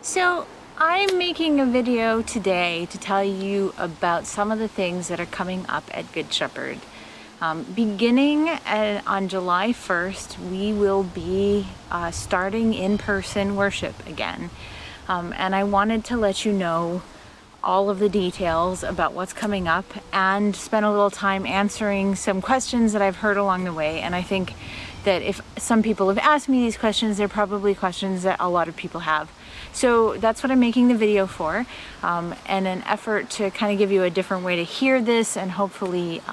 So I'm making a video today to tell you about some of the things that are coming up at Good Shepherd. Beginning on July 1st, we will be starting in-person worship again. And I wanted to let you know all of the details about what's coming up and spend a little time answering some questions that I've heard along the way. And I think that if some people have asked me these questions, they're probably questions that a lot of people have. So that's what I'm making the video for, and an effort to kind of give you a different way to hear this, and hopefully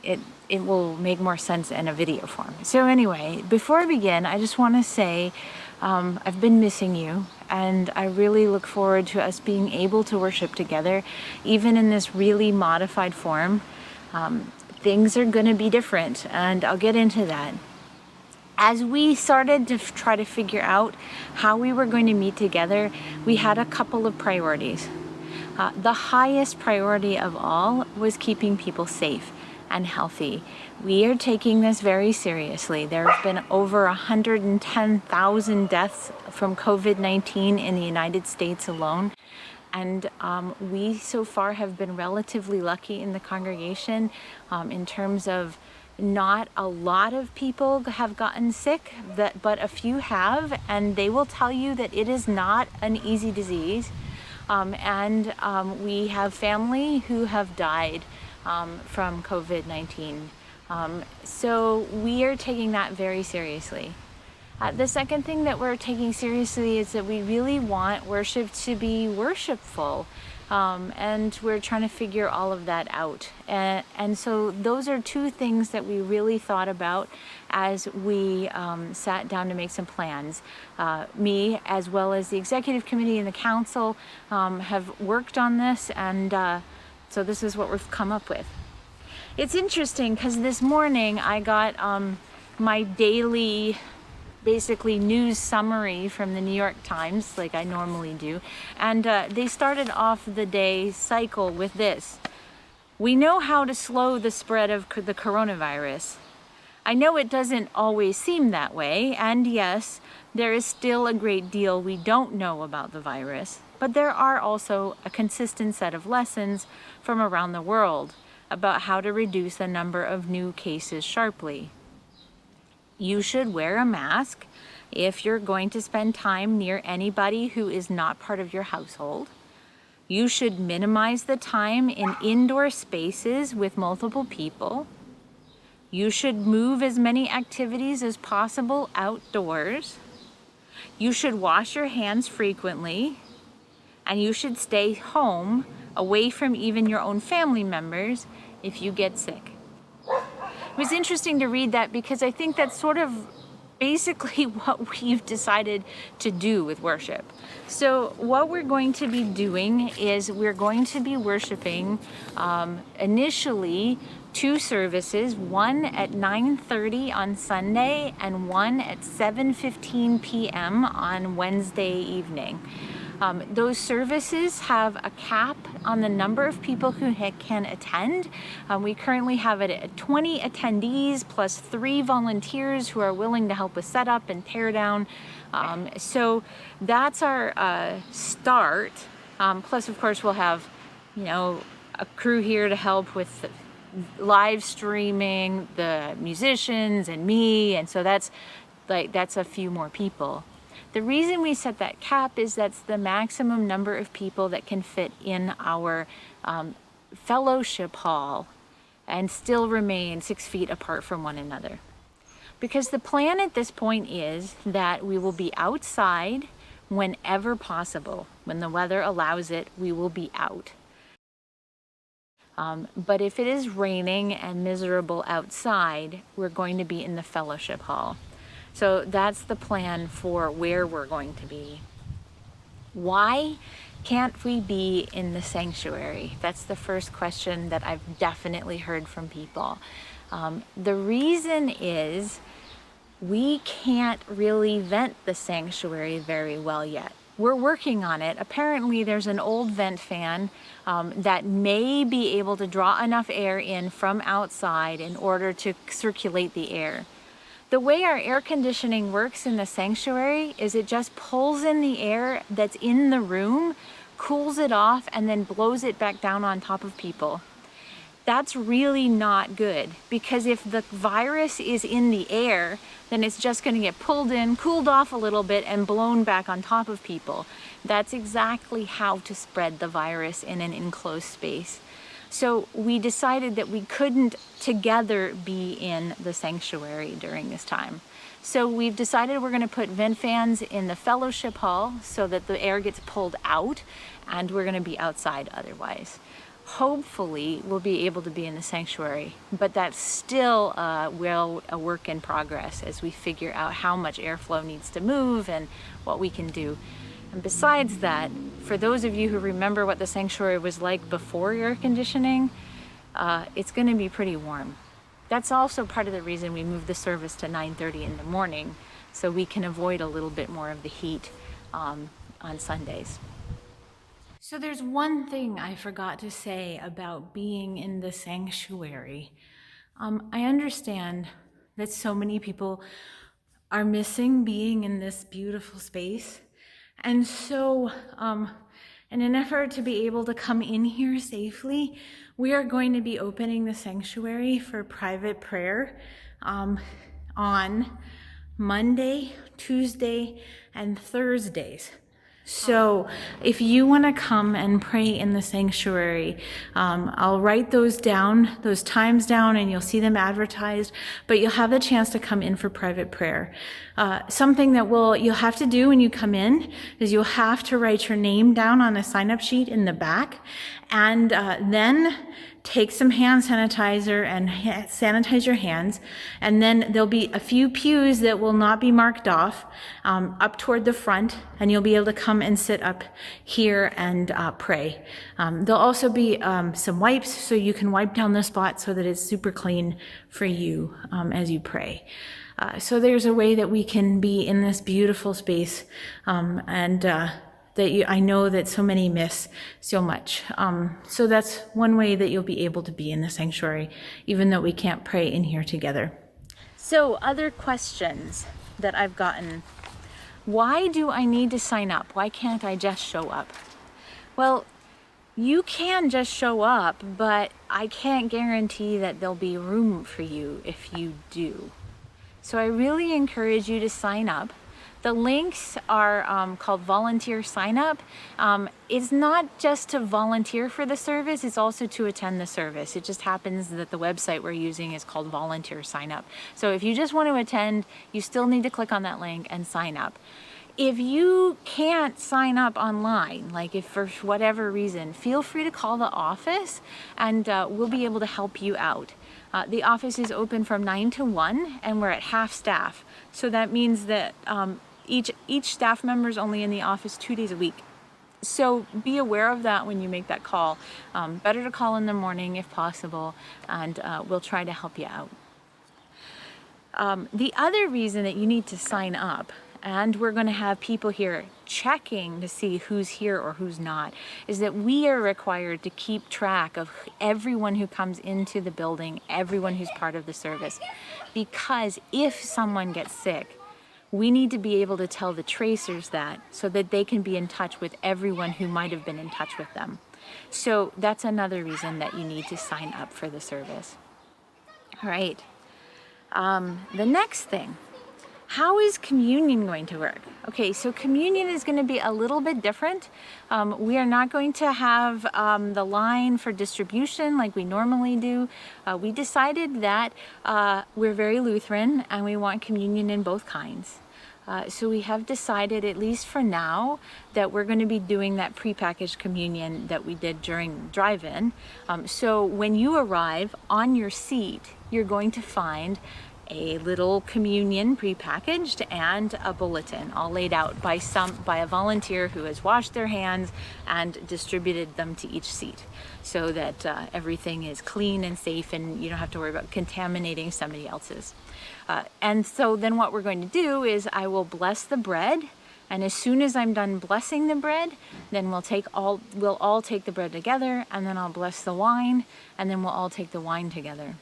it will make more sense in a video form. So anyway, before I begin, I just want to say I've been missing you, and I really look forward to us being able to worship together, even in this really modified form. Things are going to be different, and I'll get into that. As we started to try to figure out how we were going to meet together, we had a couple of priorities. The highest priority of all was keeping people safe and healthy. We are taking this very seriously. There have been over 110,000 deaths from COVID-19 in the United States alone. And we so far have been relatively lucky in the congregation in terms of not a lot of people have gotten sick, but a few have, and they will tell you that it is not an easy disease. We have family who have died from COVID-19. So we are taking that very seriously. The second thing that we're taking seriously is that we really want worship to be worshipful. And we're trying to figure all of that out. And so those are two things that we really thought about as we sat down to make some plans. Me, as well as the executive committee and the council, have worked on this, and so this is what we've come up with. It's interesting because this morning I got my daily basically news summary from the New York Times, like I normally do, and they started off the day cycle with this: we know how to slow the spread of the coronavirus. I know it doesn't always seem that way, and yes, there is still a great deal we don't know about the virus, but there are also a consistent set of lessons from around the world about how to reduce the number of new cases sharply. You should wear a mask if you're going to spend time near anybody who is not part of your household. You should minimize the time in indoor spaces with multiple people. You should move as many activities as possible outdoors. You should wash your hands frequently. And you should stay home, away from even your own family members, if you get sick. It was interesting to read that because I think that's sort of basically what we've decided to do with worship. So what we're going to be doing is we're going to be worshiping initially two services, one at 9:30 on Sunday and one at 7:15 p.m. on Wednesday evening. Those services have a cap on the number of people who can attend. We currently have it at 20 attendees plus 3 volunteers who are willing to help with setup and tear down. So that's our start. Plus, of course, we'll have, a crew here to help with live streaming, the musicians and me, and so that's a few more people. The reason we set that cap is that's the maximum number of people that can fit in our fellowship hall and still remain 6 feet apart from one another. Because the plan at this point is that we will be outside whenever possible. When the weather allows it, we will be out. But if it is raining and miserable outside, we're going to be in the fellowship hall. So that's the plan for where we're going to be. Why can't we be in the sanctuary? That's the first question that I've definitely heard from people. The reason is we can't really vent the sanctuary very well yet. We're working on it. Apparently there's an old vent fan that may be able to draw enough air in from outside in order to circulate the air. The way our air conditioning works in the sanctuary is it just pulls in the air that's in the room, cools it off, and then blows it back down on top of people. That's really not good, because if the virus is in the air, then it's just going to get pulled in, cooled off a little bit, and blown back on top of people. That's exactly how to spread the virus in an enclosed space. So we decided that we couldn't together be in the sanctuary during this time. So we've decided we're going to put vent fans in the fellowship hall so that the air gets pulled out, and we're going to be outside otherwise. Hopefully we'll be able to be in the sanctuary, but that's still a work in progress as we figure out how much airflow needs to move and what we can do. And besides that, for those of you who remember what the sanctuary was like before air conditioning, it's going to be pretty warm. That's also part of the reason we moved the service to 9:30 in the morning, so we can avoid a little bit more of the heat on Sundays. So there's one thing I forgot to say about being in the sanctuary. I understand that so many people are missing being in this beautiful space. And so in an effort to be able to come in here safely, we are going to be opening the sanctuary for private prayer on Monday, Tuesday, and Thursdays. So if you want to come and pray in the sanctuary, I'll write those times down, and you'll see them advertised, but you'll have the chance to come in for private prayer. Something that you'll have to do when you come in is you'll have to write your name down on a sign-up sheet in the back, and then take some hand sanitizer and sanitize your hands. And then there'll be a few pews that will not be marked off up toward the front, and you'll be able to come and sit up here and pray. There'll also be some wipes, so you can wipe down the spot so that it's super clean for you as you pray. So there's a way that we can be in this beautiful space, I know that so many miss so much. So that's one way that you'll be able to be in the sanctuary, even though we can't pray in here together. So other questions that I've gotten. Why do I need to sign up? Why can't I just show up? Well, you can just show up, but I can't guarantee that there'll be room for you if you do. So I really encourage you to sign up. The links are called volunteer sign up. It's not just to volunteer for the service, it's also to attend the service. It just happens that the website we're using is called volunteer sign up. So if you just want to attend, you still need to click on that link and sign up. If you can't sign up online, like if for whatever reason, feel free to call the office, and we'll be able to help you out. The office is open from 9 to 1, and we're at half staff. So that means that each staff member is only in the office 2 days a week. So be aware of that when you make that call. Better to call in the morning if possible, and we'll try to help you out. The other reason that you need to sign up, and we're going to have people here checking to see who's here or who's not, is that we are required to keep track of everyone who comes into the building, everyone who's part of the service. Because if someone gets sick, we need to be able to tell the tracers that, so that they can be in touch with everyone who might have been in touch with them. So that's another reason that you need to sign up for the service. All right. The next thing, how is communion going to work? Okay, so communion is going to be a little bit different. We are not going to have the line for distribution like we normally do. We decided that we're very Lutheran and we want communion in both kinds. So we have decided, at least for now, that we're going to be doing that prepackaged communion that we did during DriveIn. So when you arrive, on your seat, you're going to find a little communion prepackaged and a bulletin all laid out by a volunteer who has washed their hands and distributed them to each seat, so that everything is clean and safe and you don't have to worry about contaminating somebody else's. And so then what we're going to do is I will bless the bread, and as soon as I'm done blessing the bread, then we'll all take the bread together, and then I'll bless the wine, and then we'll all take the wine together.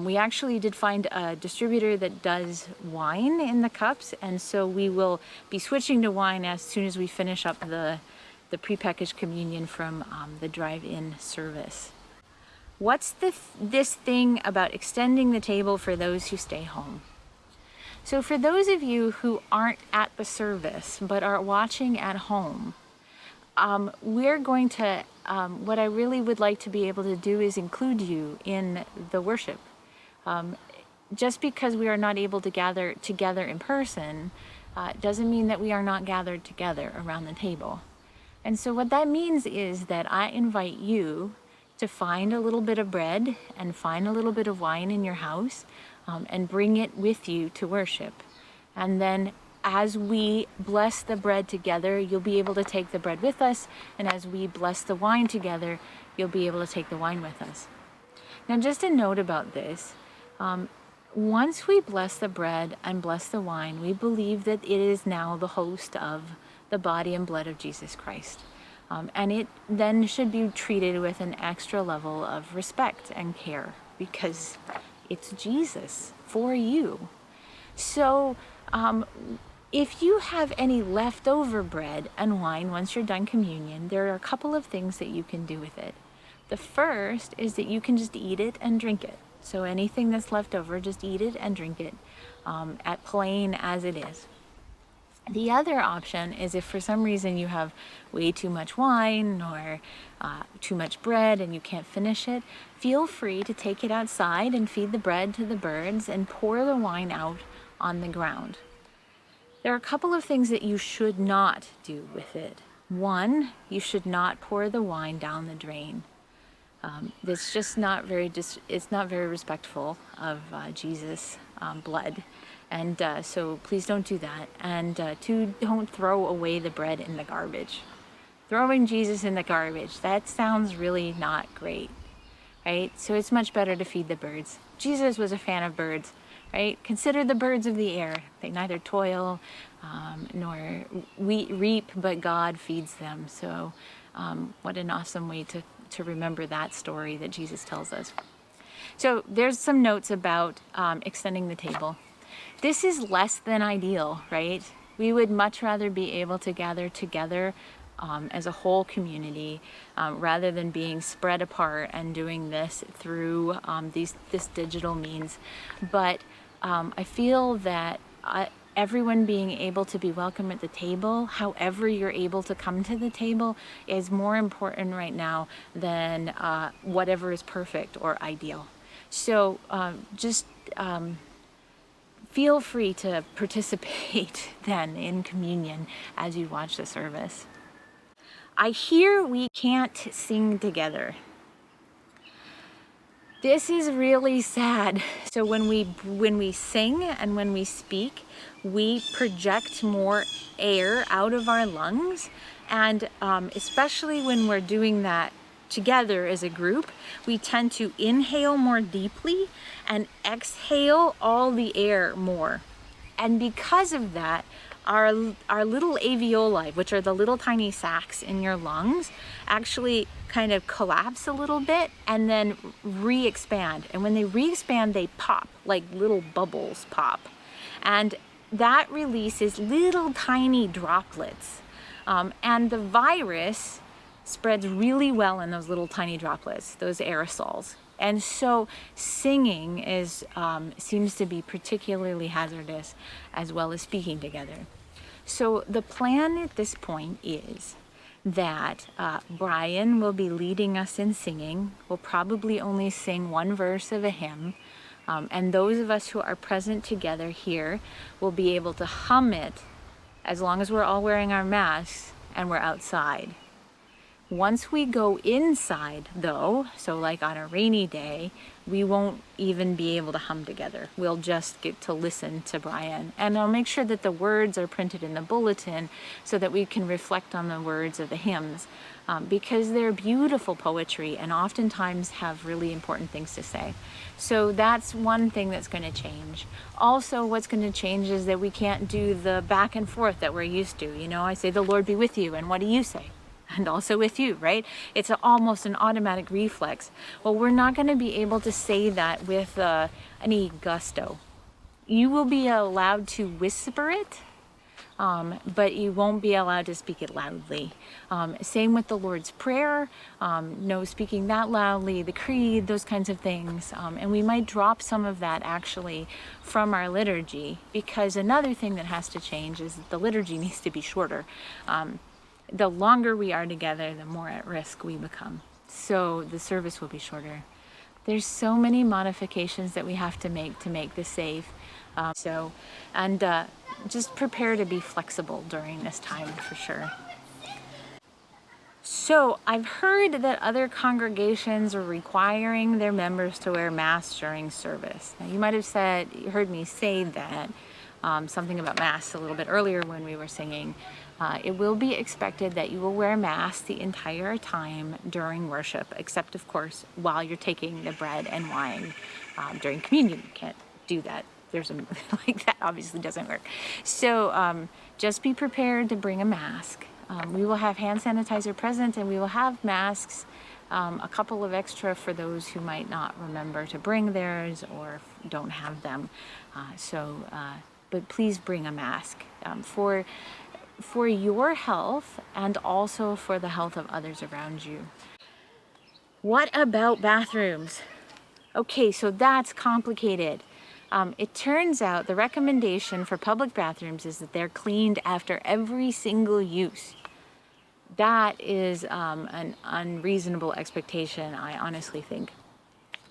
We actually did find a distributor that does wine in the cups, and so we will be switching to wine as soon as we finish up the prepackaged communion from the drive-in service. What's this thing about extending the table for those who stay home? So for those of you who aren't at the service but are watching at home, we're going to, what I really would like to be able to do is include you in the worship. Just because we are not able to gather together in person doesn't mean that we are not gathered together around the table. And so what that means is that I invite you to find a little bit of bread and find a little bit of wine in your house and bring it with you to worship. And then as we bless the bread together, you'll be able to take the bread with us. And as we bless the wine together, you'll be able to take the wine with us. Now, just a note about this. Once we bless the bread and bless the wine, we believe that it is now the host of the body and blood of Jesus Christ. And it then should be treated with an extra level of respect and care because it's Jesus for you. So if you have any leftover bread and wine once you're done communion, there are a couple of things that you can do with it. The first is that you can just eat it and drink it. So anything that's left over, just eat it and drink it at plain as it is. The other option is if for some reason you have way too much wine or too much bread and you can't finish it, feel free to take it outside and feed the bread to the birds and pour the wine out on the ground. There are a couple of things that you should not do with it. One, you should not pour the wine down the drain. It's just not it's not very respectful of Jesus' blood. And so please don't do that. And two, don't throw away the bread in the garbage. Throwing Jesus in the garbage, that sounds really not great, right? So it's much better to feed the birds. Jesus was a fan of birds, right? Consider the birds of the air. They neither toil nor reap, but God feeds them. So what an awesome way to remember that story that Jesus tells us. So there's some notes about extending the table. This is less than ideal, right? We would much rather be able to gather together as a whole community rather than being spread apart and doing this through this digital means. But I feel that everyone being able to be welcome at the table, however you're able to come to the table, is more important right now than whatever is perfect or ideal. So just feel free to participate then in communion as you watch the service. I hear we can't sing together. This is really sad. So when we sing and when we speak, we project more air out of our lungs, and especially when we're doing that together as a group, we tend to inhale more deeply and exhale all the air more. And because of that, our little alveoli, which are the little tiny sacs in your lungs, actually kind of collapse a little bit and then re-expand. And when they re-expand, they pop, like little bubbles pop. And that releases little tiny droplets. And the virus spreads really well in those little tiny droplets, those aerosols. And so singing seems to be particularly hazardous, as well as speaking together. So the plan at this point is that Brian will be leading us in singing. We'll probably only sing one verse of a hymn. And those of us who are present together here will be able to hum it as long as we're all wearing our masks and we're outside. Once we go inside, though, so like on a rainy day, we won't even be able to hum together. We'll just get to listen to Brian. And I'll make sure that the words are printed in the bulletin so that we can reflect on the words of the hymns because they're beautiful poetry and oftentimes have really important things to say. So that's one thing that's going to change. Also, what's going to change is that we can't do the back and forth that we're used to. You know, I say, the Lord be with you, and what do you say? and also with you, right? It's almost an automatic reflex. Well, we're not going to be able to say that with any gusto. You will be allowed to whisper it, but you won't be allowed to speak it loudly. Same with the Lord's Prayer, no speaking that loudly, the Creed, those kinds of things. And we might drop some of that actually from our liturgy, because another thing that has to change is that the liturgy needs to be shorter. The longer we are together, the more at risk we become. So the service will be shorter. There's so many modifications that we have to make this safe. Just prepare to be flexible during this time for sure. So I've heard that other congregations are requiring their members to wear masks during service. Now you might have heard me say that, something about masks a little bit earlier when we were singing. It will be expected that you will wear masks the entire time during worship, except of course while you're taking the bread and wine during communion. You can't do that. Like that obviously doesn't work. So just be prepared to bring a mask. We will have hand sanitizer present, and we will have masks, a couple of extra for those who might not remember to bring theirs or don't have them. But please bring a mask for your health and also for the health of others around you. What about bathrooms? Okay, so that's complicated. It turns out the recommendation for public bathrooms is that they're cleaned after every single use. That is an unreasonable expectation, I honestly think.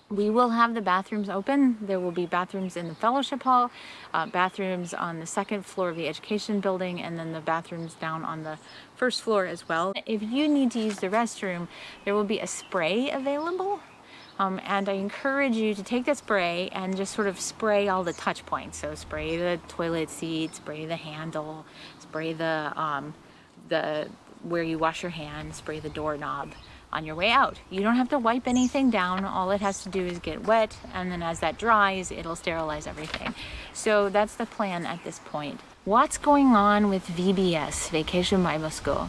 We will have the bathrooms open. There will be bathrooms in the fellowship hall, bathrooms on the second floor of the education building, and then the bathrooms down on the first floor as well. If you need to use the restroom, there will be a spray available. And I encourage you to take that spray and just sort of spray all the touch points. So spray the toilet seat, spray the handle, spray the where you wash your hands, spray the doorknob on your way out. You don't have to wipe anything down. All it has to do is get wet, and then as that dries, it'll sterilize everything. So that's the plan at this point. What's going on with VBS, Vacation Bible School?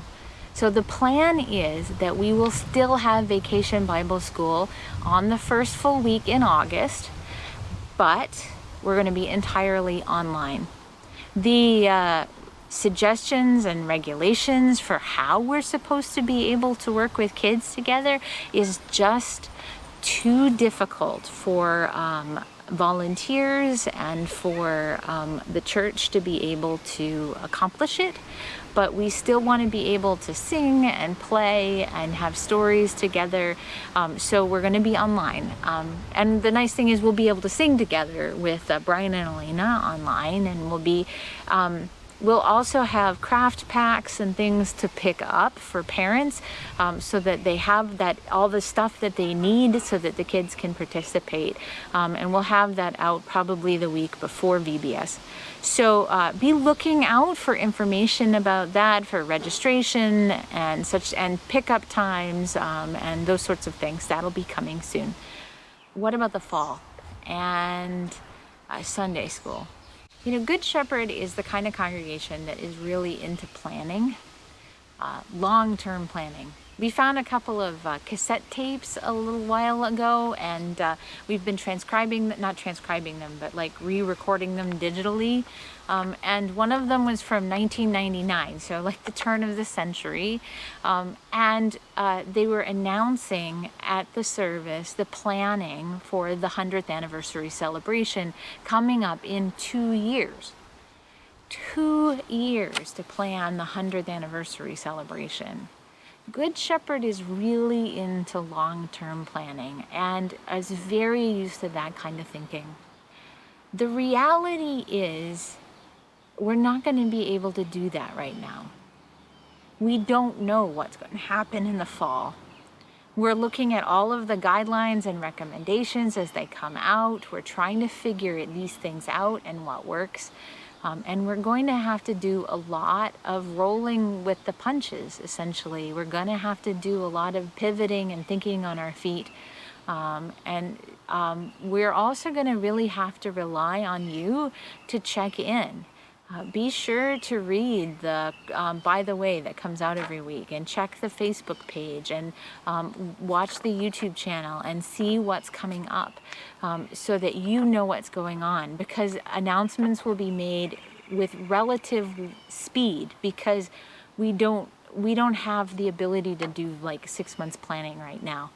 So the plan is that we will still have Vacation Bible School on the first full week in August, but we're going to be entirely online. The suggestions and regulations for how we're supposed to be able to work with kids together is just too difficult for volunteers and for the church to be able to accomplish it. But we still want to be able to sing and play and have stories together. So we're going to be online. And the nice thing is we'll be able to sing together with Brian and Lena online, and we'll also have craft packs and things to pick up for parents, so that they have all the stuff that they need so that the kids can participate. And we'll have that out probably the week before VBS. So be looking out for information about that, for registration and pickup times, and those sorts of things. That'll be coming soon. What about the fall and Sunday school? Good Shepherd is the kind of congregation that is really into planning, long-term planning. We found a couple of cassette tapes a little while ago, and we've been not transcribing them, but like re-recording them digitally. And one of them was from 1999, so like the turn of the century. And they were announcing at the service the planning for the 100th anniversary celebration coming up in 2 years. 2 years to plan the 100th anniversary celebration. Good Shepherd is really into long-term planning and is very used to that kind of thinking. The reality is we're not going to be able to do that right now. We don't know what's going to happen in the fall. We're looking at all of the guidelines and recommendations as they come out. We're trying to figure these things out and what works. And we're going to have to do a lot of rolling with the punches, essentially. We're going to have to do a lot of pivoting and thinking on our feet. We're also going to really have to rely on you to check in. Be sure to read the By the Way that comes out every week, and check the Facebook page, and watch the YouTube channel and see what's coming up, so that you know what's going on, because announcements will be made with relative speed, because we don't have the ability to do like 6 months planning right now.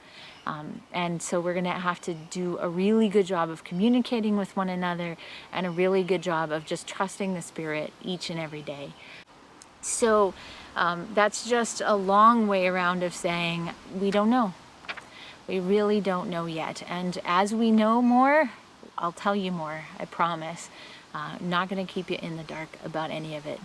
And so we're going to have to do a really good job of communicating with one another, and a really good job of just trusting the Spirit each and every day. So that's just a long way around of saying we don't know. We really don't know yet. And as we know more, I'll tell you more, I promise. I'm not going to keep you in the dark about any of it.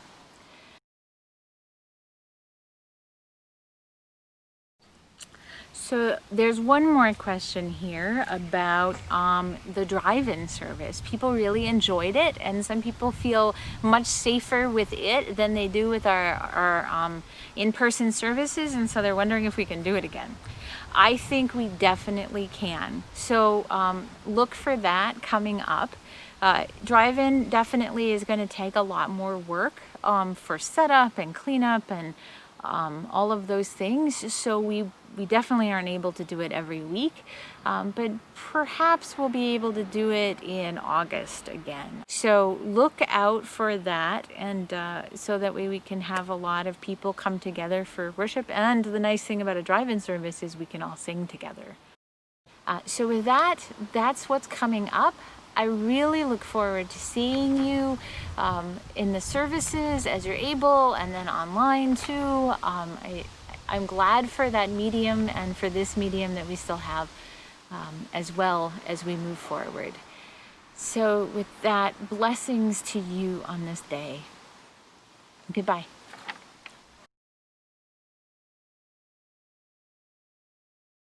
So there's one more question here about the drive-in service. People really enjoyed it, and some people feel much safer with it than they do with our in-person services, and so they're wondering if we can do it again. I think we definitely can. So look for that coming up. Drive-in definitely is going to take a lot more work for setup and cleanup and all of those things. So we definitely aren't able to do it every week, but perhaps we'll be able to do it in August again. So look out for that, and so that way we can have a lot of people come together for worship. And the nice thing about a drive-in service is we can all sing together. So with that, that's what's coming up. I really look forward to seeing you in the services as you're able, and then online too. I'm glad for that medium, and for this medium that we still have, as well as we move forward. So with that, blessings to you on this day. Goodbye.